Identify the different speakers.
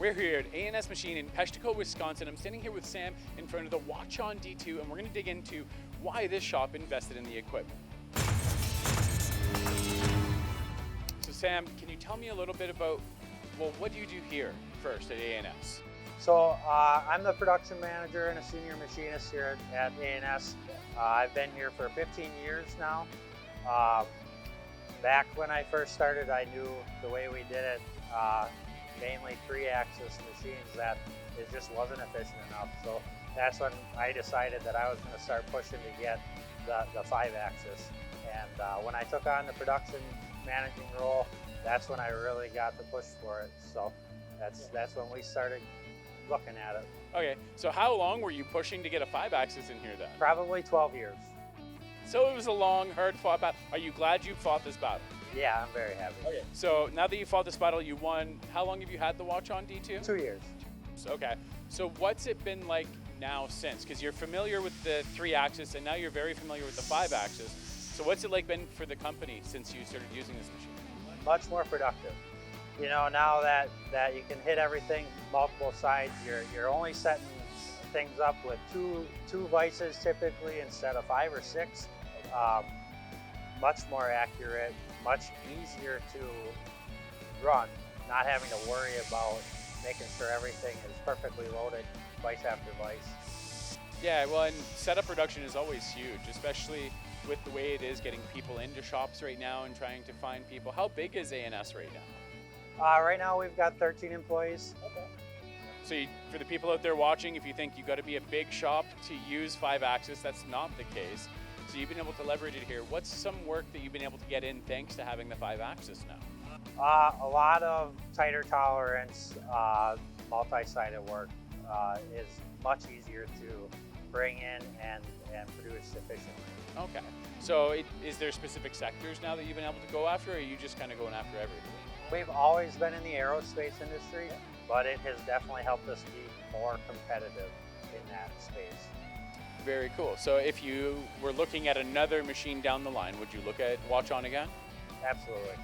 Speaker 1: We're here at ANS Machine in Peshtigo, Wisconsin. I'm standing here with Sam in front of the Hwacheon D2, and we're going to dig into why this shop invested in the equipment. So Sam, can you tell me a little bit about, well, what do you do here first at ANS?
Speaker 2: So I'm the production manager and a senior machinist here at ANS. I've been here for 15 years now. Back when I first started, I knew the way we did it, mainly 3-axis machines, that it just wasn't efficient enough. So that's when I decided that I was going to start pushing to get the 5-axis. And when I took on the production managing role, that's when I really got the push for it. So that's when we started looking at it.
Speaker 1: Okay, so how long were you pushing to get a 5-axis in here then?
Speaker 2: Probably 12 years.
Speaker 1: So it was a long, hard-fought battle. Are you glad you fought this battle?
Speaker 2: Yeah, I'm very happy.
Speaker 1: Okay, so now that you fought this battle, you won. How long have you had the Hwacheon D2?
Speaker 2: 2 years.
Speaker 1: Okay, so what's it been like now since? Because you're familiar with the 3-axis and now you're very familiar with the 5-axis. So what's it like been for the company since you started using this machine?
Speaker 2: Much more productive. You know, now that you can hit everything multiple sides, you're only setting things up with two vices typically instead of 5 or 6. Much more accurate, much easier to run, not having to worry about making sure everything is perfectly loaded vice after vice.
Speaker 1: Yeah, well, and setup production is always huge, especially with the way it is getting people into shops right now and trying to find people. How big is ANS right now?
Speaker 2: Right now we've got 13 employees.
Speaker 1: Okay. So for the people out there watching, if you think you've got to be a big shop to use 5-axis, that's not the case. So you've been able to leverage it here. What's some work that you've been able to get in thanks to having the 5-axis now?
Speaker 2: A lot of tighter tolerance, multi-sided work is much easier to bring in and produce efficiently.
Speaker 1: Okay. So is there specific sectors now that you've been able to go after, or are you just kind of going after everything?
Speaker 2: We've always been in the aerospace industry, but it has definitely helped us be more competitive in that space.
Speaker 1: Very cool. So if you were looking at another machine down the line, would you look at Hwacheon again?
Speaker 2: Absolutely.